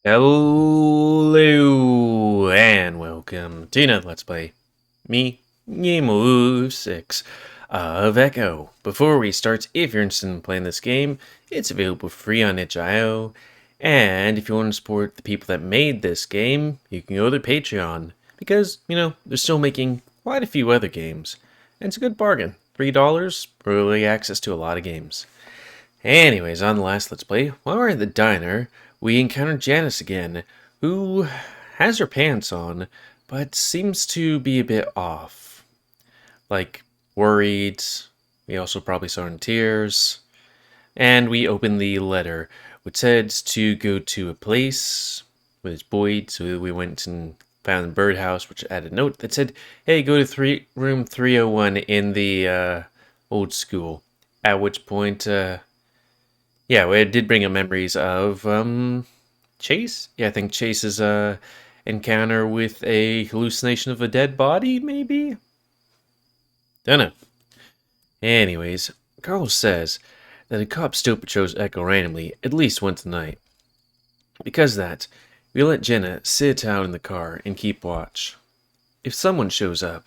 Hello and welcome to another Let's Play. Me, GamerWolfSix of Echo. Before we start, if you're interested in playing this game, it's available free on itch.io. And if you want to support the people that made this game, you can go to their Patreon. Because, they're still making quite a few other games. And it's a good bargain. $3, early access to a lot of games. Anyways, on the last Let's Play, while we're at the diner, we encountered Janice again, who has her pants on, but seems to be a bit off. Like, worried. We also probably saw her in tears. And we opened the letter, which said to go to a place with his Boyd, so we went and found the birdhouse, which had a note that said, hey, go to room 301 in the old school. At which point, yeah, it did bring up memories of Chase. Yeah, I think Chase's encounter with a hallucination of a dead body, maybe? Don't know. Anyways, Carl says that a cop still patrols Echo randomly at least once a night. Because of that, we let Jenna sit out in the car and keep watch. If someone shows up,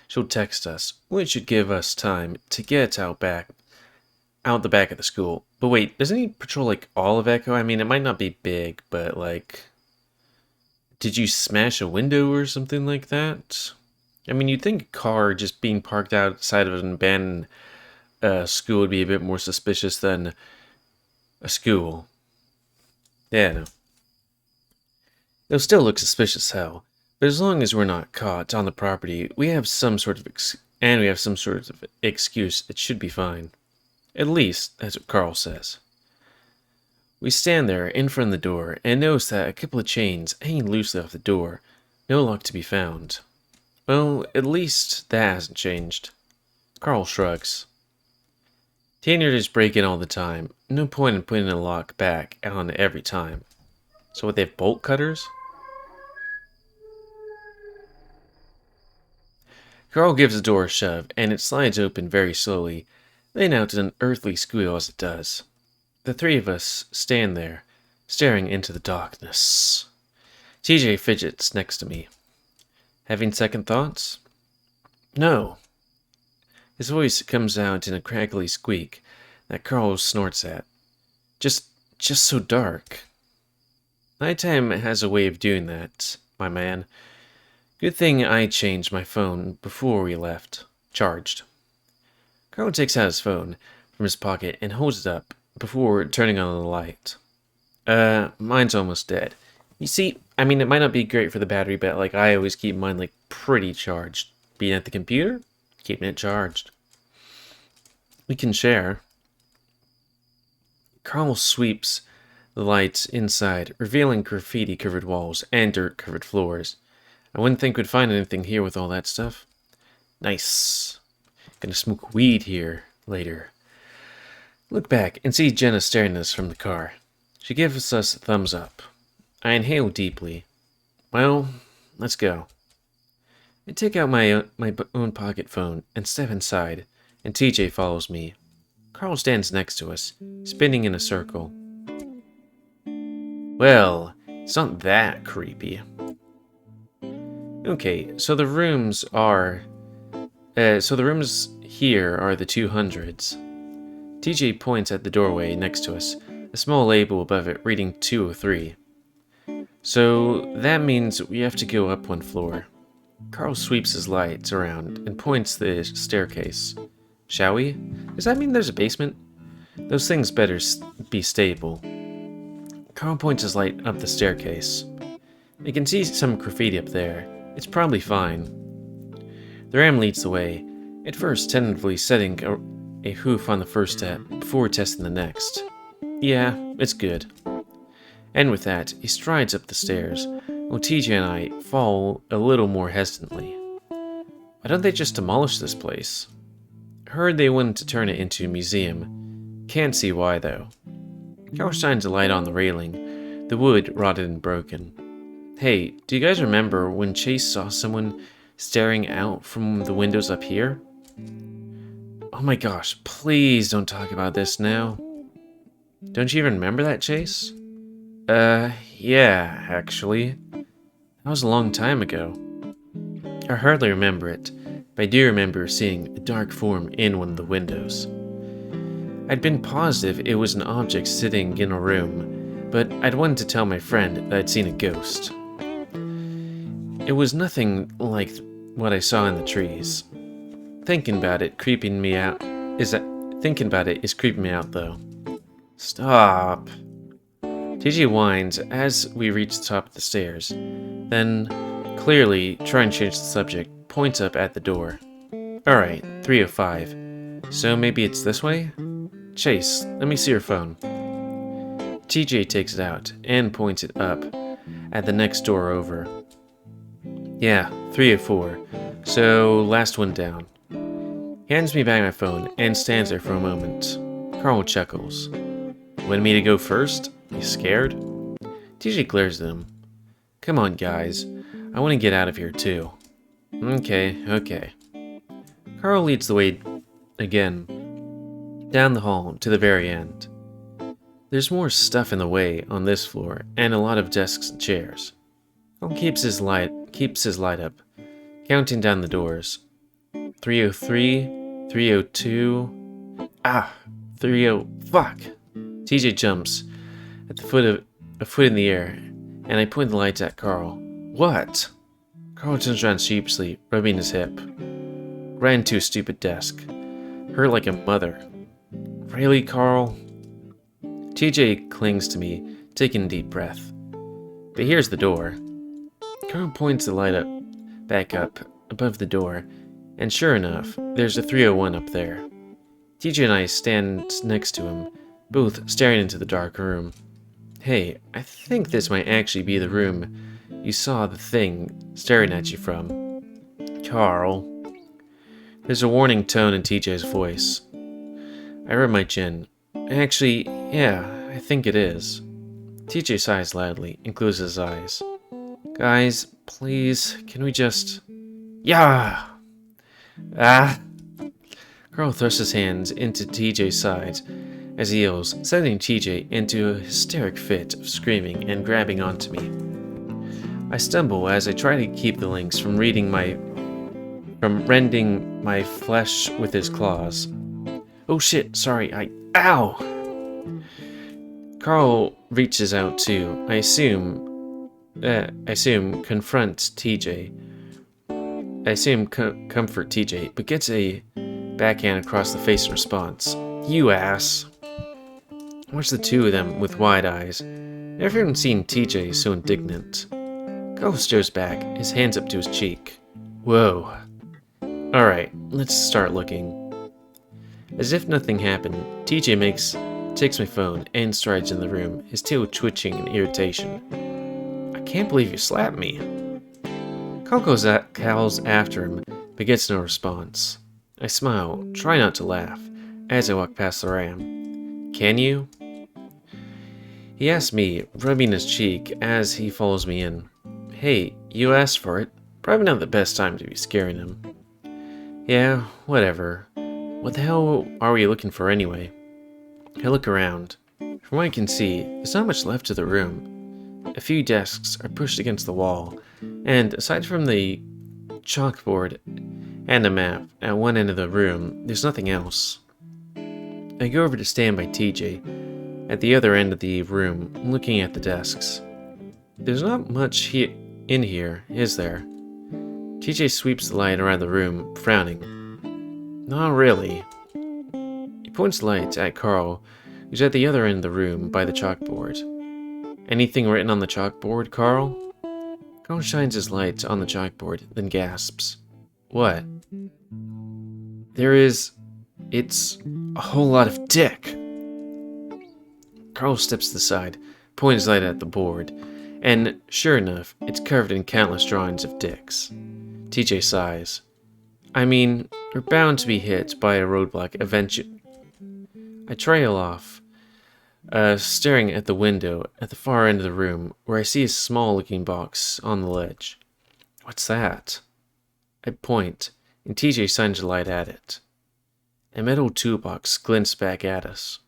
she'll text us, which should give us time to get out the back of the school. But wait, doesn't he patrol like all of Echo? I mean, it might not be big, but like, did you smash a window or something like that? I mean, you'd think a car just being parked outside of an abandoned school would be a bit more suspicious than a school. Yeah, no. It'll still look suspicious hell, but as long as we're not caught on the property, we have some sort of excuse, it should be fine. At least, that's what Carl says. We stand there in front of the door and notice that a couple of chains hanging loosely off the door. No lock to be found. Well, at least that hasn't changed. Carl shrugs. Teenagers break in all the time. No point in putting a lock back on every time. So what, they have bolt cutters? Carl gives the door a shove and it slides open very slowly, laying out an earthly squeal as it does. The three of us stand there, staring into the darkness. TJ fidgets next to me. Having second thoughts? No. His voice comes out in a crackly squeak that Carl snorts at. Just so dark. Nighttime has a way of doing that, my man. Good thing I changed my phone before we left. Charged. Carl takes out his phone from his pocket and holds it up before turning on the light. Mine's almost dead. You see, I mean, it might not be great for the battery, but like I always keep mine like pretty charged. Being at the computer, keeping it charged. We can share. Carl sweeps the lights inside, revealing graffiti-covered walls and dirt-covered floors. I wouldn't think we'd find anything here with all that stuff. Nice. Gonna smoke weed here later. Look back and see Jenna staring at us from the car. She gives us a thumbs up. I inhale deeply. Well, let's go. I take out my own pocket phone and step inside, and TJ follows me. Carl stands next to us, spinning in a circle. Well, it's not that creepy. Okay, so the rooms here are the 200s. TJ points at the doorway next to us, a small label above it reading 203. So that means we have to go up one floor. Carl sweeps his lights around and points the staircase. Shall we? Does that mean there's a basement? Those things better be stable. Carl points his light up the staircase. I can see some graffiti up there. It's probably fine. The ram leads the way, at first tentatively setting a hoof on the first step before testing the next. Yeah, it's good. And with that, he strides up the stairs, while TJ and I follow a little more hesitantly. Why don't they just demolish this place? Heard they wanted to turn it into a museum. Can't see why though. Carl shines a light on the railing, the wood rotted and broken. Hey, do you guys remember when Chase saw someone staring out from the windows up here? Oh my gosh, please don't talk about this now. Don't you even remember that, Chase? Yeah, actually. That was a long time ago. I hardly remember it, but I do remember seeing a dark form in one of the windows. I'd been positive it was an object sitting in a room, but I'd wanted to tell my friend that I'd seen a ghost. It was nothing like what I saw in the trees. Thinking about it is creeping me out though. Stop. TJ whines as we reach the top of the stairs, then, clearly trying to change the subject, points up at the door. Alright, 305. So maybe it's this way? Chase, let me see your phone. TJ takes it out and points it up at the next door over. Yeah, 304. So, last one down. He hands me back my phone and stands there for a moment. Carl chuckles. Want me to go first? You scared? TJ glares at him. Come on, guys. I want to get out of here, too. Okay. Carl leads the way again, down the hall to the very end. There's more stuff in the way on this floor, and a lot of desks and chairs. Carl keeps his light up, counting down the doors. 303, 302... 30... Fuck! TJ jumps at a foot in the air, and I point the lights at Carl. What? Carl turns around sheepishly, rubbing his hip. Right into a stupid desk. Hurt like a mother. Really, Carl? TJ clings to me, taking a deep breath. But here's the door. Carl points the light back up above the door, and sure enough, there's a 301 up there. TJ and I stand next to him, both staring into the dark room. Hey, I think this might actually be the room you saw the thing staring at you from. Carl. There's a warning tone in TJ's voice. I rub my chin. Actually, yeah, I think it is. TJ sighs loudly and closes his eyes. Guys, please, can we just... Yeah! Carl thrusts his hands into TJ's sides as he yells, sending TJ into a hysteric fit of screaming and grabbing onto me. I stumble as I try to keep the lynx from rending my flesh with his claws. Oh shit, sorry, Ow! Carl reaches out too. I assume comfort TJ, but gets a backhand across the face in response. You ass! Watch the two of them with wide eyes. Never seen TJ so indignant. Carl stares back, his hands up to his cheek. Whoa. Alright, let's start looking. As if nothing happened, TJ takes my phone and strides in the room, his tail twitching in irritation. I can't believe you slapped me. Carl calls after him, but gets no response. I smile, try not to laugh, as I walk past the ram. Can you? He asks me, rubbing his cheek as he follows me in. Hey, you asked for it. Probably not the best time to be scaring him. Yeah, whatever. What the hell are we looking for anyway? I look around. From what I can see, there's not much left of the room. A few desks are pushed against the wall, and aside from the chalkboard and a map at one end of the room, there's nothing else. I go over to stand by TJ at the other end of the room, looking at the desks. There's not much in here, is there? TJ sweeps the light around the room, frowning. Not really. He points the light at Carl, who's at the other end of the room by the chalkboard. Anything written on the chalkboard, Carl? Carl shines his light on the chalkboard, then gasps. What? It's a whole lot of dick. Carl steps to the side, points his light at the board, and sure enough, it's covered in countless drawings of dicks. TJ sighs. I mean, we're bound to be hit by a roadblock eventually. I trail off, staring at the window at the far end of the room, where I see a small-looking box on the ledge. What's that? I point, and TJ shines a light at it. A metal toolbox glints back at us.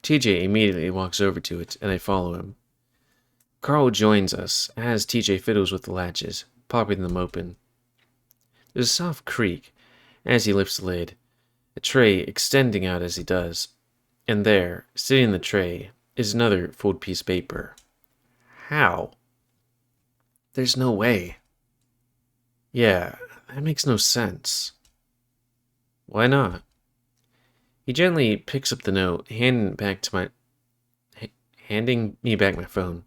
TJ immediately walks over to it, and I follow him. Carl joins us as TJ fiddles with the latches, popping them open. There's a soft creak as he lifts the lid, a tray extending out as he does. And there, sitting in the tray, is another folded piece of paper. How? There's no way. Yeah, that makes no sense. Why not? He gently picks up the note, handing me back my phone.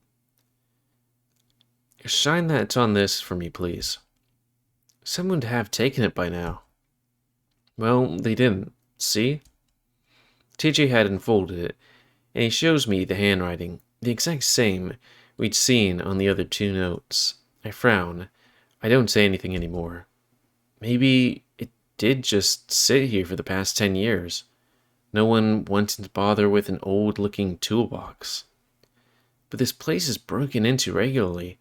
Shine that on this for me, please. Someone would have taken it by now. Well, they didn't. See? TJ had unfolded it, and he shows me the handwriting, the exact same we'd seen on the other two notes. I frown. I don't say anything anymore. Maybe it did just sit here for the past 10 years. No one wanted to bother with an old-looking toolbox. But this place is broken into regularly,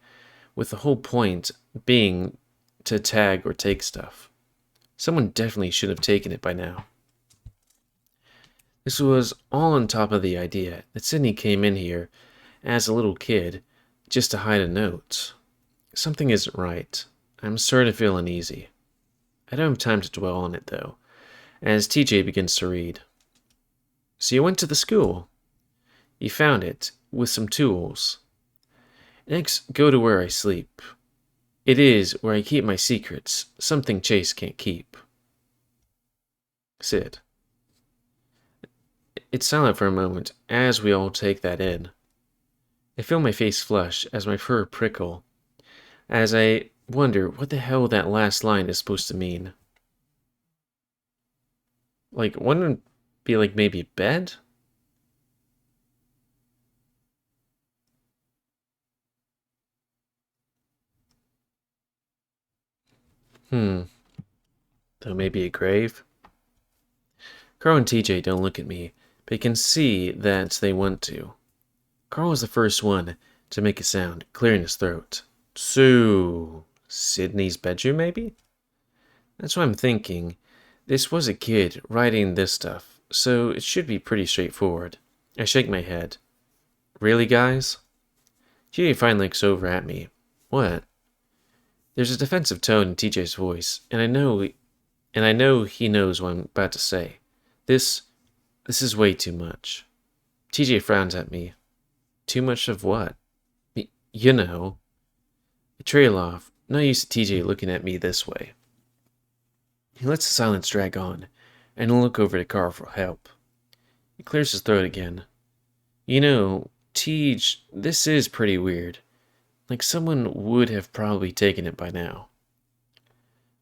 with the whole point being to tag or take stuff. Someone definitely should have taken it by now. This was all on top of the idea that Sydney came in here as a little kid just to hide a note. Something isn't right. I'm starting to feel uneasy. I don't have time to dwell on it, though, as TJ begins to read. So you went to the school. You found it, with some tools. Next, go to where I sleep. It is where I keep my secrets, something Chase can't keep. Sid. It's silent for a moment, as we all take that in. I feel my face flush as my fur prickle, as I wonder what the hell that last line is supposed to mean. Like, wouldn't it be like maybe bed? Though maybe a grave? Carl and TJ don't look at me, but can see that they want to. Carl was the first one to make a sound, clearing his throat. So, Sydney's bedroom, maybe? That's what I'm thinking. This was a kid writing this stuff, so it should be pretty straightforward. I shake my head. Really, guys? TJ finally looks over at me. What? There's a defensive tone in TJ's voice, and I know he knows what I'm about to say. This is way too much. TJ frowns at me. Too much of what? You know. I trail off, not used to TJ looking at me this way. He lets the silence drag on, and I look over to Carl for help. He clears his throat again. You know, Tej, this is pretty weird. Like someone would have probably taken it by now.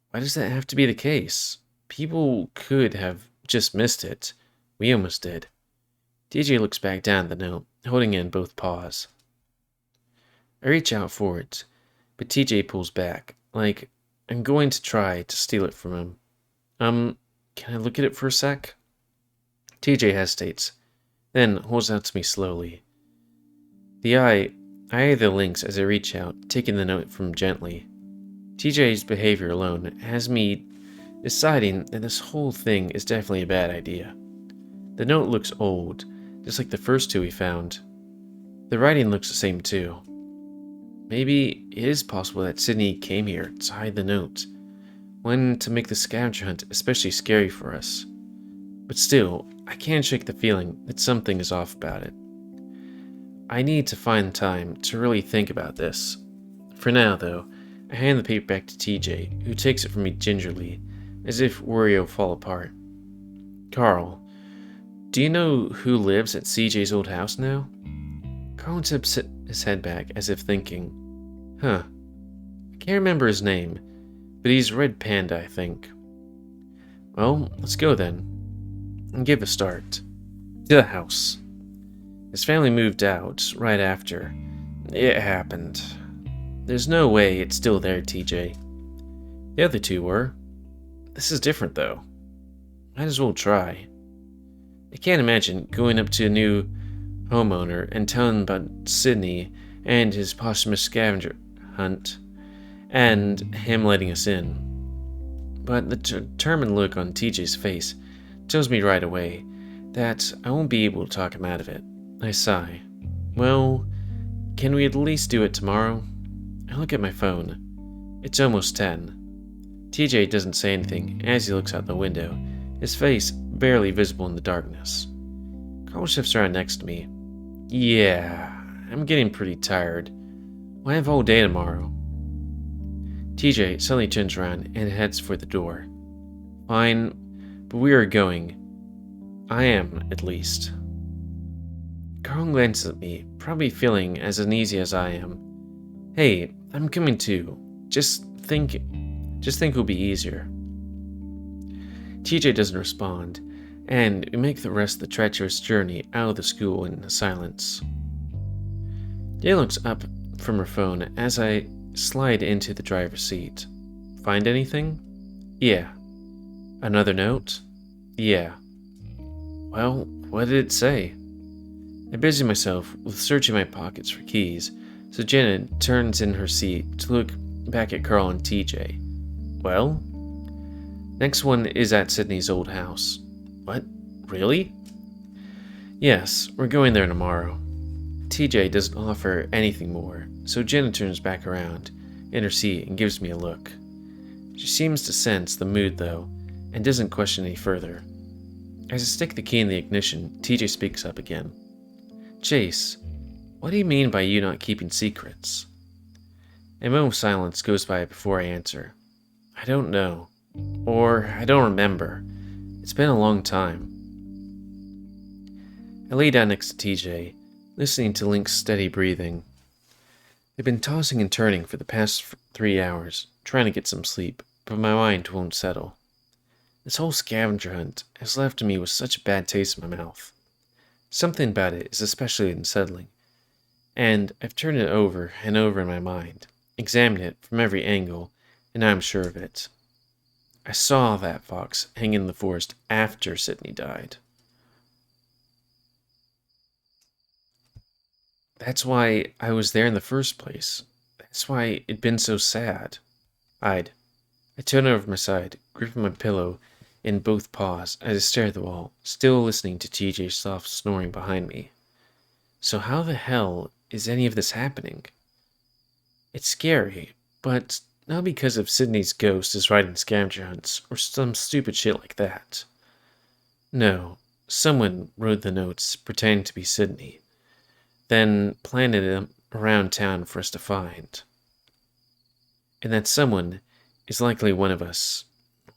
Why does that have to be the case? People could have just missed it. We almost did. TJ looks back down at the note, holding it in both paws. I reach out for it, but TJ pulls back, like I'm going to try to steal it from him. Can I look at it for a sec? TJ hesitates, then holds out to me slowly. I eye the links as I reach out, taking the note from him gently. TJ's behavior alone has me deciding that this whole thing is definitely a bad idea. The note looks old, just like the first two we found. The writing looks the same too. Maybe it is possible that Sydney came here to hide the note, wanting to make the scavenger hunt especially scary for us. But still, I can't shake the feeling that something is off about it. I need to find time to really think about this. For now, though, I hand the paper back to TJ, who takes it from me gingerly, as if worry it'll fall apart. Carl, do you know who lives at CJ's old house now? Carl tips his head back as if thinking. I can't remember his name, but he's Red Panda, I think. Well, let's go then, and give a start. To the house. His family moved out right after it happened. There's no way it's still there, TJ. The other two were. This is different, though. Might as well try. I can't imagine going up to a new homeowner and telling about Sydney and his posthumous scavenger hunt, and him letting us in. But the determined look on TJ's face tells me right away that I won't be able to talk him out of it. I sigh. Well, can we at least do it tomorrow? I look at my phone. It's almost 10. TJ doesn't say anything as he looks out the window, his face barely visible in the darkness. Carl shifts around next to me. Yeah, I'm getting pretty tired. We'll have all day tomorrow. TJ suddenly turns around and heads for the door. Fine, but we are going. I am, at least. Carl glances at me, probably feeling as uneasy as I am. Hey, I'm coming too. Just think it'll be easier. TJ doesn't respond, and we make the rest of the treacherous journey out of the school in silence. Jay looks up from her phone as I slide into the driver's seat. Find anything? Yeah. Another note? Yeah. Well, what did it say? I busy myself with searching my pockets for keys, so Jenna turns in her seat to look back at Carl and TJ. Well? Next one is at Sydney's old house. What? Really? Yes, we're going there tomorrow. TJ doesn't offer anything more, so Jenna turns back around in her seat and gives me a look. She seems to sense the mood though, and doesn't question any further. As I stick the key in the ignition, TJ speaks up again. Chase, what do you mean by you not keeping secrets? A moment of silence goes by before I answer. I don't know. Or, I don't remember. It's been a long time. I lay down next to TJ, listening to Link's steady breathing. I've been tossing and turning for the past 3 hours, trying to get some sleep, but my mind won't settle. This whole scavenger hunt has left me with such a bad taste in my mouth. Something about it is especially unsettling, and I've turned it over and over in my mind, examined it from every angle, and now I'm sure of it. I saw that fox hang in the forest after Sydney died. That's why I was there in the first place. That's why it'd been so sad. I turn over to my side, gripping my pillow in both paws as I stare at the wall, still listening to TJ's soft snoring behind me. So how the hell is any of this happening? It's scary, but not because of Sydney's ghost is riding scavenger hunts or some stupid shit like that. No, someone wrote the notes pretending to be Sydney, then planted them around town for us to find. And that someone is likely one of us.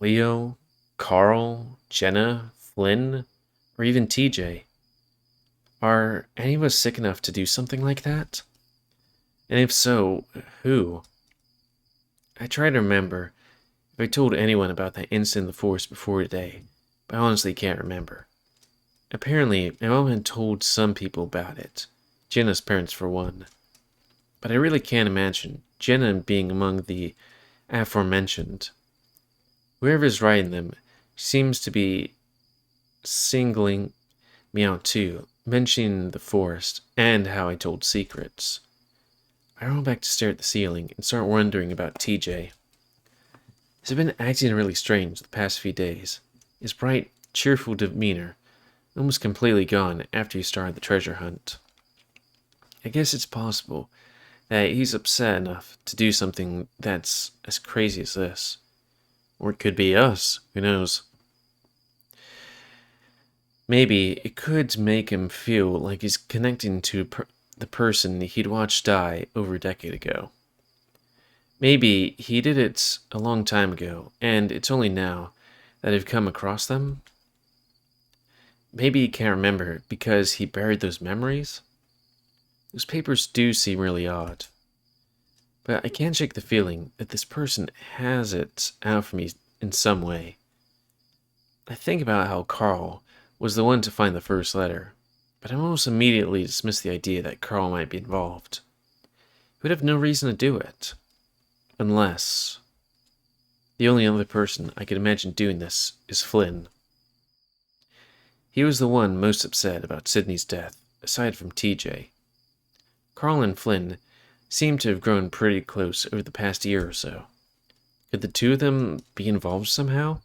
Leo, Carl, Jenna, Flynn, or even TJ. Are any of us sick enough to do something like that? And if so, who? I try to remember if I told anyone about that incident in the forest before today, but I honestly can't remember. Apparently, my mom had told some people about it, Jenna's parents for one. But I really can't imagine Jenna being among the aforementioned. Whoever's writing them seems to be singling me out too, mentioning the forest and how I told secrets. I roll back to stare at the ceiling and start wondering about TJ. He's been acting really strange the past few days. His bright, cheerful demeanor almost completely gone after he started the treasure hunt. I guess it's possible that he's upset enough to do something that's as crazy as this. Or it could be us, who knows. Maybe it could make him feel like he's connecting to the person he'd watched die over a decade ago. Maybe he did it a long time ago, and it's only now that I've come across them. Maybe he can't remember because he buried those memories. Those papers do seem really odd. But I can't shake the feeling that this person has it out for me in some way. I think about how Carl was the one to find the first letter, but I almost immediately dismiss the idea that Carl might be involved. He would have no reason to do it. Unless the only other person I could imagine doing this is Flynn. He was the one most upset about Sydney's death, aside from TJ. Carl and Flynn seem to have grown pretty close over the past year or so. Could the two of them be involved somehow?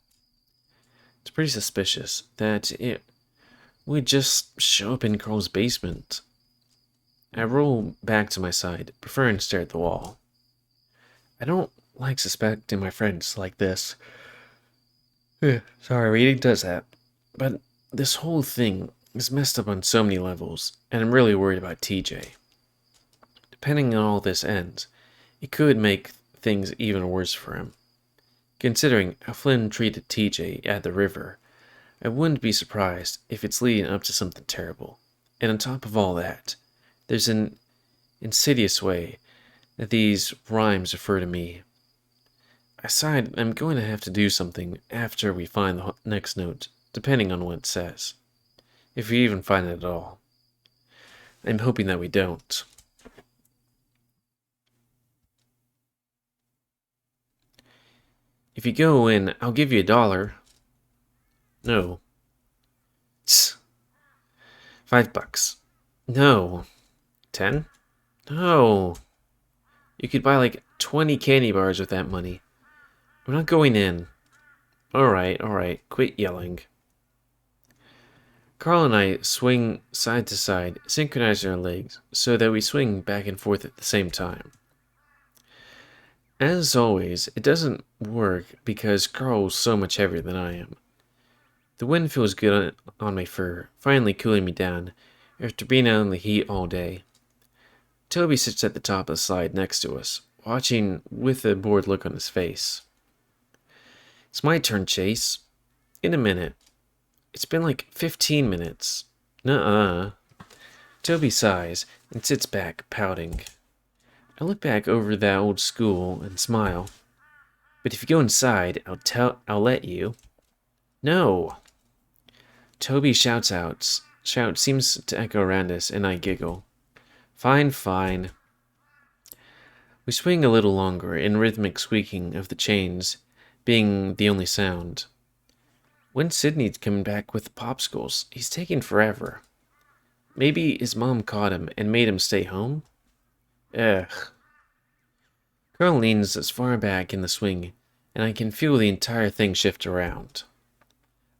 It's pretty suspicious that it would just show up in Carl's basement. I roll back to my side, preferring to stare at the wall. I don't like suspecting my friends like this. Sorry, reading does that. But this whole thing is messed up on so many levels, and I'm really worried about TJ. Depending on all this ends, it could make things even worse for him. Considering how Flynn treated TJ at the river, I wouldn't be surprised if it's leading up to something terrible. And on top of all that, there's an insidious way that these rhymes refer to me. I sighed I'm going to have to do something after we find the next note, depending on what it says. If we even find it at all. I'm hoping that we don't. If you go in, I'll give you $1. No. Tss. $5. No. 10? No. You could buy like 20 candy bars with that money. I'm not going in. Alright, quit yelling. Carl and I swing side to side, synchronizing our legs so that we swing back and forth at the same time. As always, it doesn't work because Carl's so much heavier than I am. The wind feels good on my fur, finally cooling me down after being out in the heat all day. Toby sits at the top of the slide next to us, watching with a bored look on his face. It's my turn, Chase. In a minute. It's been like 15 minutes. Nuh-uh. Toby sighs and sits back, pouting. I look back over that old school and smile. But if you go inside, I'll let you. No. Toby shouts out. Shout seems to echo around us, and I giggle. Fine. We swing a little longer, in rhythmic squeaking of the chains being the only sound. When's Sydney coming back with the popsicles? He's taking forever. Maybe his mom caught him and made him stay home? Ugh. Carl leans as far back in the swing, and I can feel the entire thing shift around.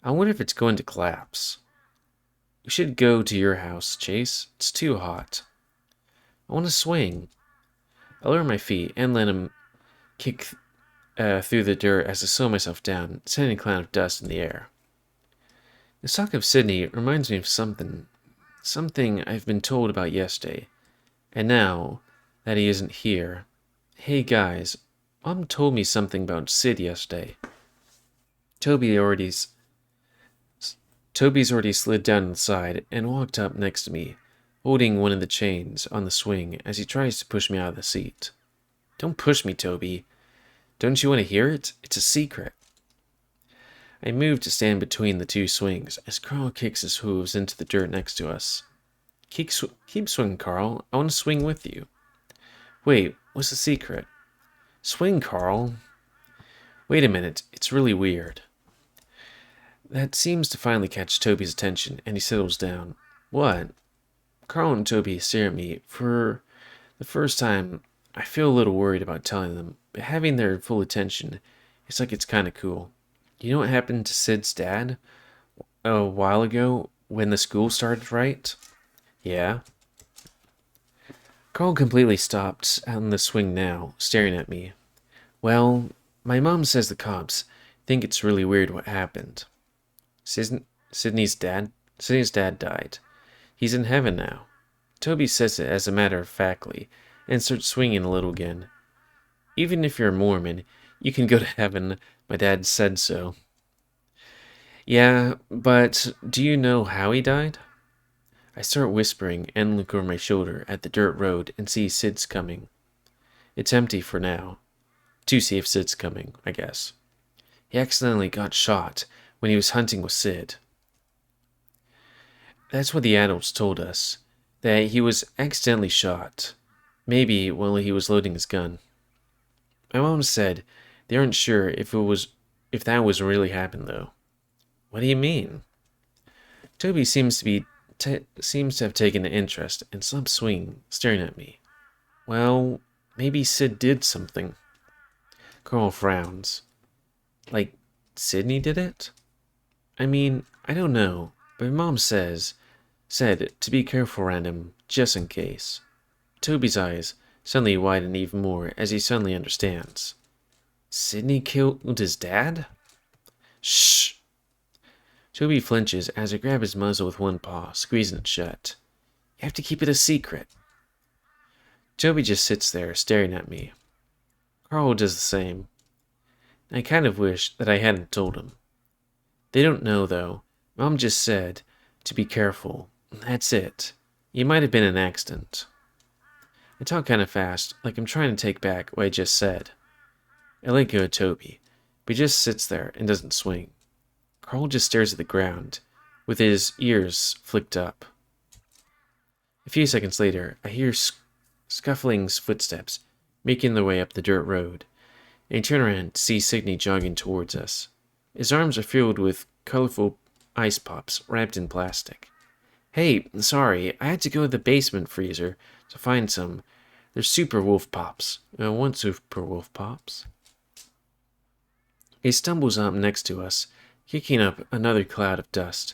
I wonder if it's going to collapse. We should go to your house, Chase. It's too hot. I want to swing. I lower my feet and let him kick through the dirt as I slow myself down, sending a cloud of dust in the air. The talk of Sydney reminds me of something I've been told about yesterday, and now that he isn't here. Hey guys, Mom told me something about Sid yesterday. Toby's already slid down the side and walked up next to me, holding one of the chains on the swing as he tries to push me out of the seat. Don't push me, Toby. Don't you want to hear it? It's a secret. I move to stand between the two swings as Carl kicks his hooves into the dirt next to us. Keep swinging, Carl. I want to swing with you. Wait, what's the secret? Swing, Carl. Wait a minute, it's really weird. That seems to finally catch Toby's attention, and he settles down. What? Carl and Toby stare at me. For the first time, I feel a little worried about telling them, but having their full attention, it's like it's kind of cool. You know what happened to Sid's dad a while ago when the school started, right? Yeah. Carl completely stopped on the swing now, staring at me. Well, my mom says the cops think it's really weird what happened. Sydney's dad died. He's in heaven now. Toby says it as a matter of factly, and starts swinging a little again. Even if you're a Mormon, you can go to heaven. My dad said so. Yeah, but do you know how he died? I start whispering and look over my shoulder at the dirt road and see Sid's coming. It's empty for now. To see if Sid's coming, I guess. He accidentally got shot when he was hunting with Sid. That's what the adults told us, that he was accidentally shot. Maybe while he was loading his gun. My mom said they aren't sure if that was really happened though. What do you mean? Toby seems to have taken an interest and stopped swinging, staring at me. Well, maybe Sid did something. Carl frowns. Like, Sydney did it? I mean, I don't know, but my mom said to be careful around him, just in case. Toby's eyes suddenly widen even more as he suddenly understands. Sydney killed his dad? Shh! Toby flinches as I grab his muzzle with one paw, squeezing it shut. You have to keep it a secret. Toby just sits there, staring at me. Carl does the same. I kind of wish that I hadn't told him. They don't know, though. Mom just said to be careful. That's it. It might have been an accident. I talk kind of fast, like I'm trying to take back what I just said. I let go of Toby, but he just sits there and doesn't swing. Carl just stares at the ground, with his ears flicked up. A few seconds later, I hear scuffling footsteps making their way up the dirt road, and I turn around to see Sydney jogging towards us. His arms are filled with colorful ice pops wrapped in plastic. Hey, sorry, I had to go to the basement freezer to find some. They're Super Wolf Pops. I want Super Wolf Pops. He stumbles up next to us, kicking up another cloud of dust.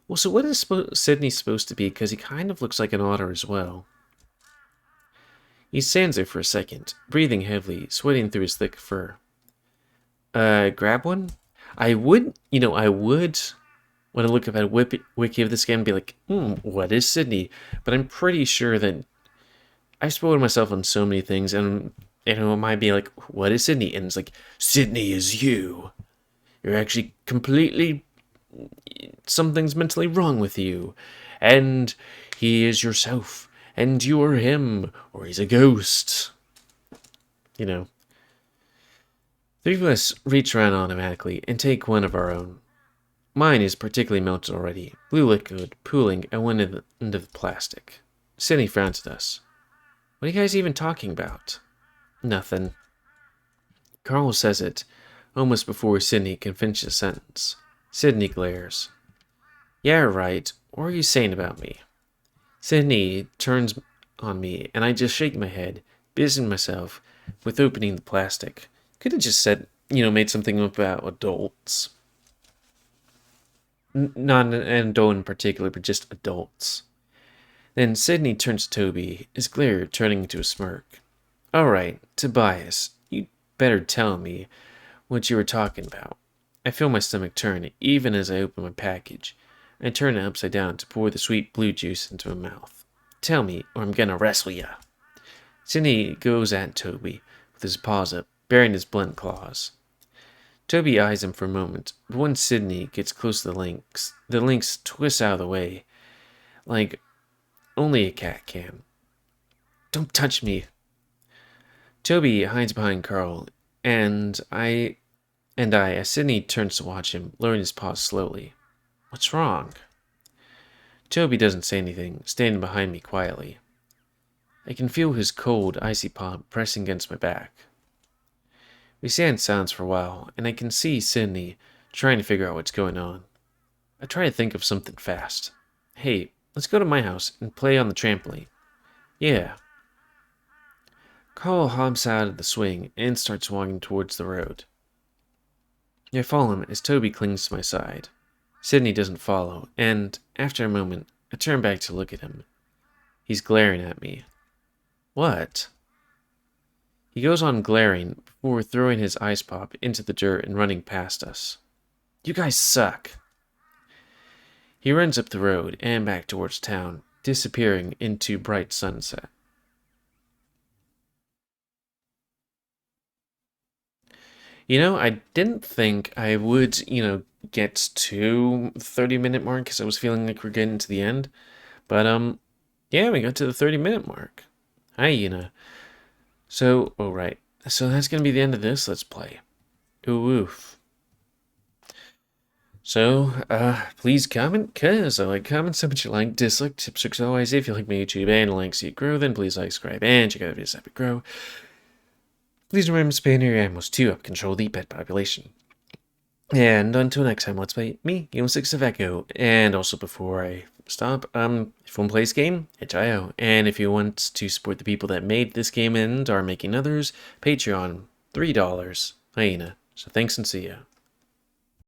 Well, so what is Sydney supposed to be? Because he kind of looks like an otter as well. He stands there for a second, breathing heavily, sweating through his thick fur. Grab one? I would when I look up at wiki of this game and be like, what is Sydney? But I'm pretty sure that I've spoiled myself on so many things, and it might be like, what is Sydney? And it's like, Sydney is you. You're actually completely... something's mentally wrong with you. And he is yourself. And you are him. Or he's a ghost. You know. Three of us reach around automatically and take one of our own. Mine is particularly melted already, blue liquid pooling at one end of the plastic. Sydney frowns at us. What are you guys even talking about? Nothing. Carl says it, almost before Sydney can finish the sentence. Sydney glares. Yeah, right. What are you saying about me? Sydney turns on me, and I just shake my head, busying myself with opening the plastic. Could have just said, made something about adults. Not an adult in particular, but just adults. Then Sydney turns to Toby, his glare turning into a smirk. All right, Tobias, you'd better tell me what you were talking about. I feel my stomach turn even as I open my package. I turn it upside down to pour the sweet blue juice into my mouth. Tell me, or I'm gonna wrestle ya. Sydney goes at Toby, with his paws up, baring his blunt claws. Toby eyes him for a moment, but when Sydney gets close to the lynx twists out of the way, like only a cat can. Don't touch me. Toby hides behind Carl, and as Sydney turns to watch him, lowering his paws slowly. What's wrong? Toby doesn't say anything, standing behind me quietly. I can feel his cold, icy palm pressing against my back. We stand in silence for a while, and I can see Sydney trying to figure out what's going on. I try to think of something fast. Hey, let's go to my house and play on the trampoline. Yeah. Carl hops out of the swing and starts walking towards the road. I follow him as Toby clings to my side. Sydney doesn't follow, and, after a moment, I turn back to look at him. He's glaring at me. What? He goes on glaring before throwing his ice pop into the dirt and running past us. You guys suck. He runs up the road and back towards town, disappearing into bright sunset. I didn't think I would, get to the 30-minute mark because I was feeling like we're getting to the end. But, yeah, we got to the 30-minute mark. Hyena. So, right. So that's going to be the end of this Let's Play. Oof. So, please comment, because I like comments, so much you like, dislike, tips, tricks, otherwise, if you like my YouTube and like see it grow, then please like, subscribe, and check out the videos that grow. Please remember to spay your animals to help control the pet population. And until next time, let's play me, GamerWolfSix of Echo. And also before I stop, if you want to play this game, itch.io. And if you want to support the people that made this game and are making others, Patreon, $3. Hyena. So thanks and see ya.